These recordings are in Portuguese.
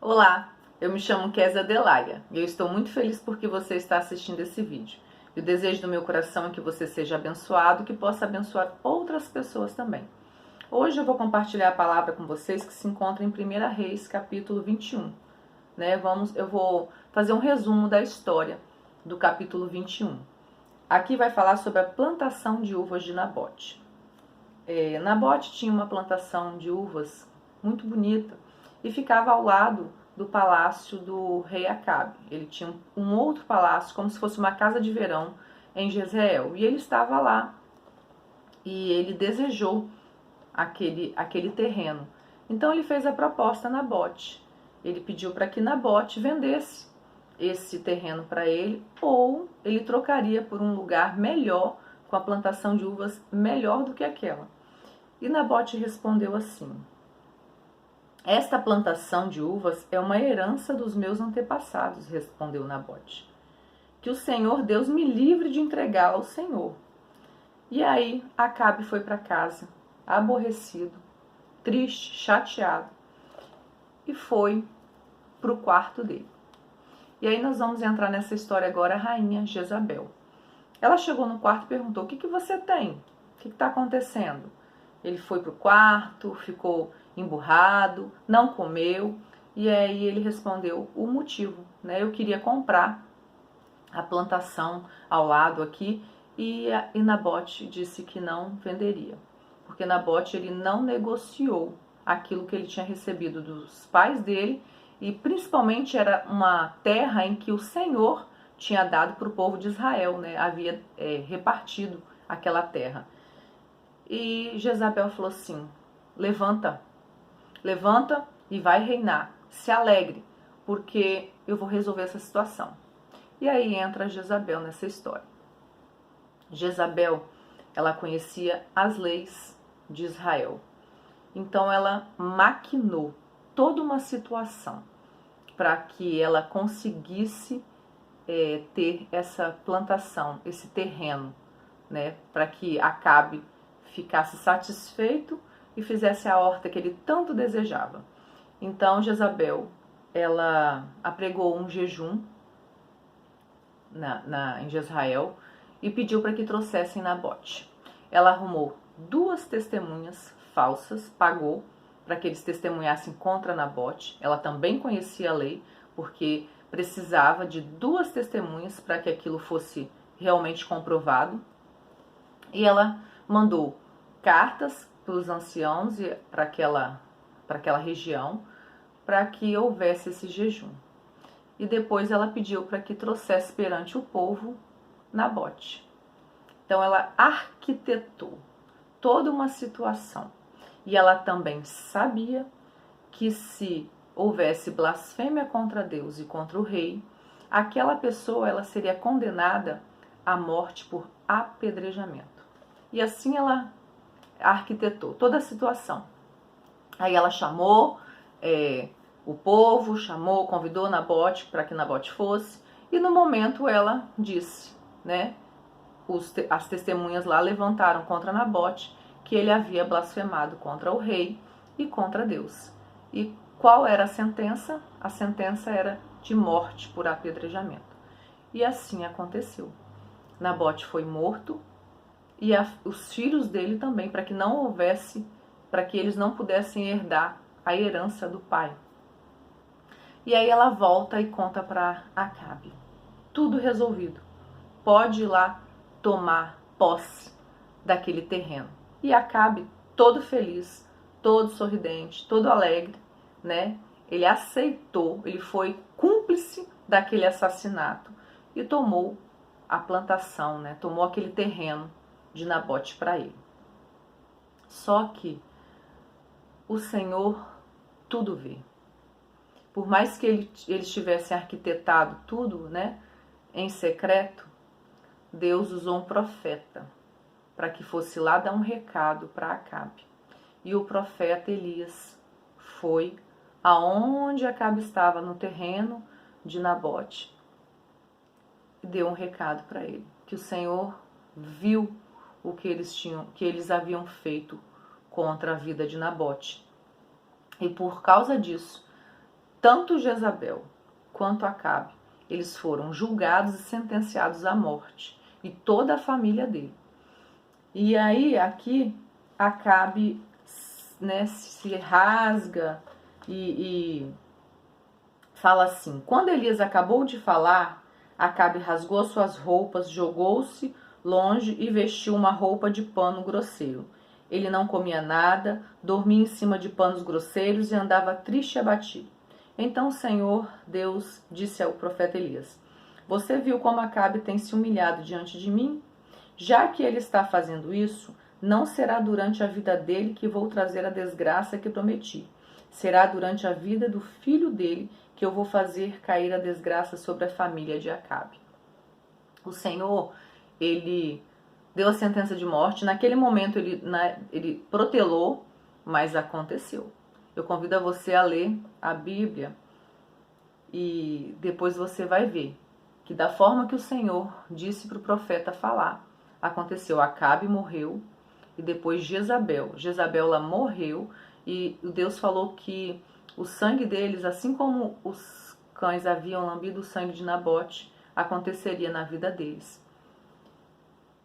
Olá, eu me chamo Kézia Adelaia e eu estou muito feliz porque você está assistindo esse vídeo. E o desejo do meu coração é que você seja abençoado e que possa abençoar outras pessoas também. Hoje eu vou compartilhar a palavra com vocês que se encontra em 1 Reis, capítulo 21. Eu vou fazer um resumo da história do capítulo 21. Aqui vai falar sobre a plantação de uvas de Nabote. Nabote tinha uma plantação de uvas muito bonita e ficava ao lado do palácio do rei Acabe. Ele tinha um outro palácio, como se fosse uma casa de verão em Jezreel. E ele estava lá e ele desejou aquele terreno. Então ele fez a proposta a Nabote. Ele pediu para que Nabote vendesse esse terreno para ele, ou ele trocaria por um lugar melhor, com a plantação de uvas melhor do que aquela. E Nabote respondeu assim: esta plantação de uvas é uma herança dos meus antepassados, respondeu Nabote. Que o Senhor Deus me livre de entregá-la ao Senhor. E aí Acabe foi para casa, aborrecido, triste, chateado, e foi para o quarto dele. E aí nós vamos entrar nessa história agora, a rainha Jezabel. Ela chegou no quarto e perguntou: o que você tem? O que está acontecendo? Ele foi para o quarto, ficou emburrado, não comeu, e aí ele respondeu o motivo, né? Eu queria comprar a plantação ao lado aqui, e Nabote disse que não venderia, porque Nabote ele não negociou aquilo que ele tinha recebido dos pais dele, e principalmente era uma terra em que o Senhor tinha dado para o povo de Israel, né? Havia repartido aquela terra. E Jezabel falou assim: levanta e vai reinar, se alegre, porque eu vou resolver essa situação. E aí entra Jezabel nessa história. Jezabel, ela conhecia as leis de Israel, então ela maquinou toda uma situação para que ela conseguisse ter essa plantação, esse terreno, né, para que Acabe ficasse satisfeito e fizesse a horta que ele tanto desejava. Então Jezabel, ela apregou um jejum em Jezreel e pediu para que trouxessem Nabote. Ela arrumou 2 testemunhas falsas, pagou para que eles testemunhassem contra Nabote. Ela também conhecia a lei, porque precisava de 2 testemunhas para que aquilo fosse realmente comprovado. E ela mandou cartas para os anciãos e para aquela região, para que houvesse esse jejum. E depois ela pediu para que trouxesse perante o povo Nabote. Então ela arquitetou toda uma situação. E ela também sabia que se houvesse blasfêmia contra Deus e contra o rei, aquela pessoa ela seria condenada à morte por apedrejamento. E assim ela arquitetou toda a situação. Aí ela chamou o povo, convidou Nabote para que Nabote fosse, e no momento ela disse, né, as testemunhas lá levantaram contra Nabote que ele havia blasfemado contra o rei e contra Deus. E qual era a sentença? A sentença era de morte por apedrejamento. E assim aconteceu. Nabote foi morto e os filhos dele também, para que não houvesse, para que eles não pudessem herdar a herança do pai. E aí ela volta e conta para Acabe. Tudo resolvido. Pode ir lá tomar posse daquele terreno. E Acabe, todo feliz, todo sorridente, todo alegre, né? Ele aceitou, ele foi cúmplice daquele assassinato e tomou a plantação, né? Tomou aquele terreno de Nabote para ele. Só que o Senhor tudo vê. Por mais que eles tivessem arquitetado tudo, né, em secreto, Deus usou um profeta para que fosse lá dar um recado para Acabe. E o profeta Elias foi aonde Acabe estava, no terreno de Nabote, e deu um recado para ele, que o Senhor viu o que eles haviam feito contra a vida de Nabote. E por causa disso, tanto Jezabel quanto Acabe, eles foram julgados e sentenciados à morte, e toda a família dele. E aí, aqui, Acabe, né, se rasga e fala assim: quando Elias acabou de falar, Acabe rasgou suas roupas, jogou-se longe e vestiu uma roupa de pano grosseiro. Ele não comia nada, dormia em cima de panos grosseiros e andava triste e abatido. Então o Senhor Deus disse ao profeta Elias: você viu como Acabe tem se humilhado diante de mim? Já que ele está fazendo isso, não será durante a vida dele que vou trazer a desgraça que prometi. Será durante a vida do filho dele que eu vou fazer cair a desgraça sobre a família de Acabe. O Senhor, ele deu a sentença de morte. Naquele momento ele protelou, mas aconteceu. Eu convido a você a ler a Bíblia e depois você vai ver que da forma que o Senhor disse para o profeta falar, aconteceu. Acabe morreu e depois Jezabel ela morreu e Deus falou que o sangue deles, assim como os cães haviam lambido o sangue de Nabote, aconteceria na vida deles.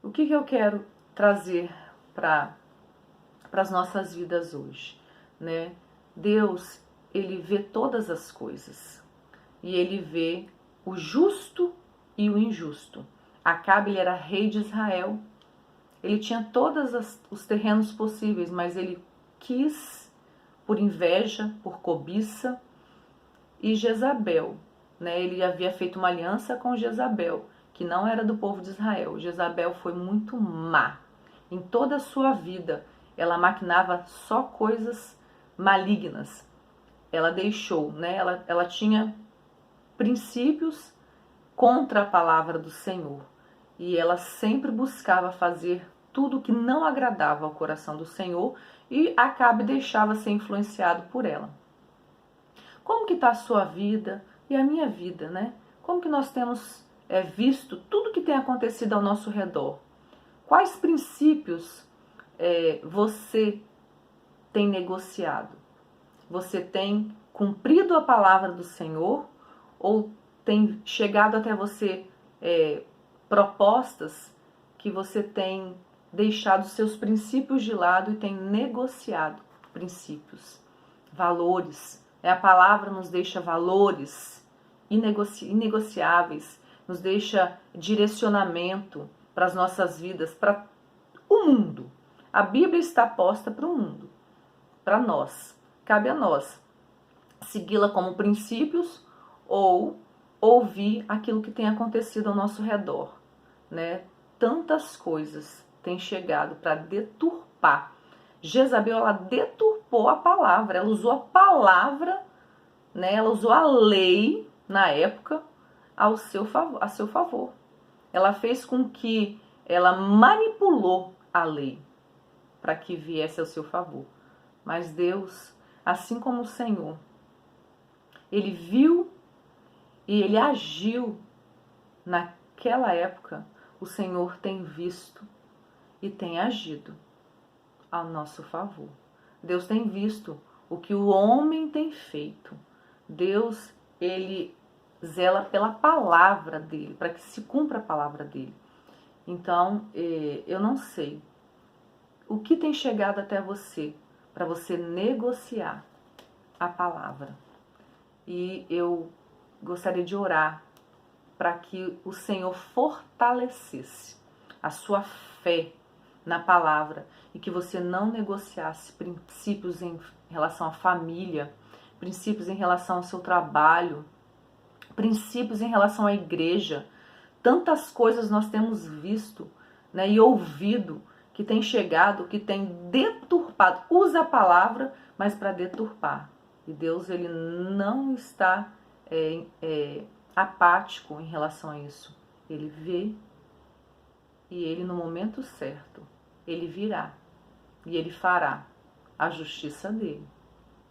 O que eu quero trazer para as nossas vidas hoje, né? Deus, ele vê todas as coisas e ele vê o justo e o injusto. Acabe, ele era rei de Israel, ele tinha todos os terrenos possíveis, mas ele quis, por inveja, por cobiça. E Jezabel, né? Ele havia feito uma aliança com Jezabel, que não era do povo de Israel. Jezabel foi muito má. Em toda a sua vida, ela maquinava só coisas malignas. Ela deixou, né? Ela tinha princípios contra a palavra do Senhor. E ela sempre buscava fazer tudo que não agradava ao coração do Senhor e Acabe deixava ser influenciado por ela. Como que está a sua vida e a minha vida, né? Como que nós temos visto tudo que tem acontecido ao nosso redor? Quais princípios você tem negociado? Você tem cumprido a palavra do Senhor ou tem chegado até você propostas que você tem deixado seus princípios de lado e tem negociado princípios, valores? A palavra nos deixa valores inegociáveis, nos deixa direcionamento para as nossas vidas, para o mundo. A Bíblia está posta para o mundo, para nós. Cabe a nós segui-la como princípios ou ouvir aquilo que tem acontecido ao nosso redor, né? Tantas coisas têm chegado para deturpar. Jezabel, ela deturpou a palavra, ela usou a palavra, né? Ela usou a lei na época a seu favor. Ela fez com que ela manipulou a lei para que viesse ao seu favor. Mas Deus, assim como o Senhor, ele viu e ele agiu naquela época. O Senhor tem visto e tem agido ao nosso favor. Deus tem visto o que o homem tem feito. Deus, ele zela pela palavra dele, para que se cumpra a palavra dele. Então, eu não sei o que tem chegado até você para você negociar a palavra. E eu gostaria de orar para que o Senhor fortalecesse a sua fé na palavra e que você não negociasse princípios em relação à família, princípios em relação ao seu trabalho, princípios em relação à igreja. Tantas coisas nós temos visto, né, e ouvido que tem chegado, que tem deturpado. Usa a palavra, mas para deturpar. E Deus, ele não está apático em relação a isso. Ele vê e ele, no momento certo, ele virá e ele fará a justiça dele.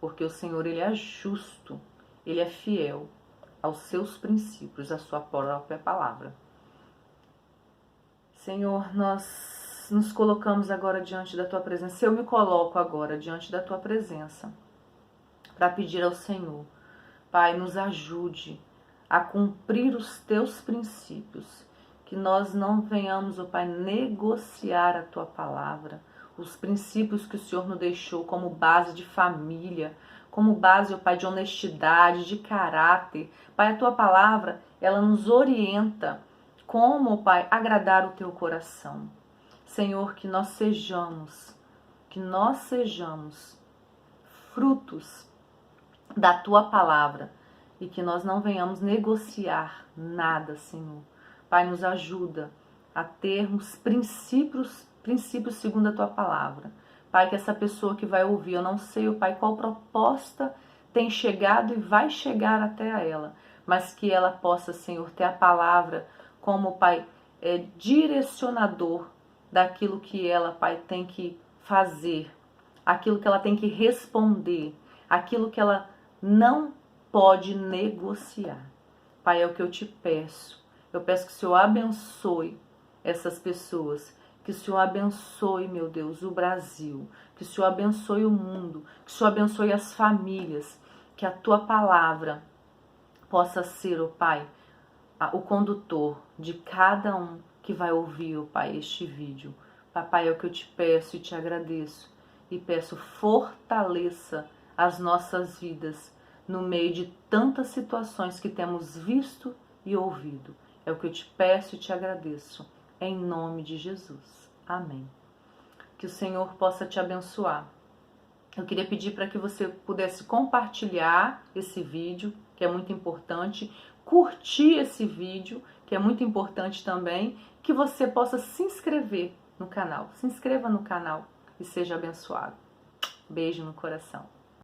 Porque o Senhor, ele é justo, ele é fiel aos seus princípios, à sua própria palavra. Senhor, nós nos colocamos agora diante da tua presença. Eu me coloco agora diante da tua presença para pedir ao Senhor Pai, nos ajude a cumprir os teus princípios, que nós não venhamos, ó Pai, negociar a tua palavra, os princípios que o Senhor nos deixou como base de família, como base, ó Pai, de honestidade, de caráter. Pai, a tua palavra, ela nos orienta como, ó Pai, agradar o teu coração. Senhor, que nós sejamos frutos da tua palavra e que nós não venhamos negociar nada, Senhor. Pai, nos ajuda a termos princípios segundo a tua palavra. Pai, que essa pessoa que vai ouvir, eu não sei, o Pai, qual proposta tem chegado e vai chegar até a ela, mas que ela possa, Senhor, ter a palavra como, Pai, direcionador daquilo que ela, Pai, tem que fazer, aquilo que ela tem que responder, aquilo que ela não pode negociar. Pai, é o que eu te peço. Eu peço que o Senhor abençoe essas pessoas, que o Senhor abençoe, meu Deus, o Brasil, que o Senhor abençoe o mundo, que o Senhor abençoe as famílias, que a tua palavra possa ser, ó Pai, o condutor de cada um que vai ouvir, ó Pai, este vídeo. Papai, é o que eu te peço e te agradeço. E peço, fortaleça as nossas vidas no meio de tantas situações que temos visto e ouvido. É o que eu te peço e te agradeço. Em nome de Jesus. Amém. Que o Senhor possa te abençoar. Eu queria pedir para que você pudesse compartilhar esse vídeo, que é muito importante, curtir esse vídeo, que é muito importante também, que você possa se inscrever no canal. Se inscreva no canal e seja abençoado. Beijo no coração.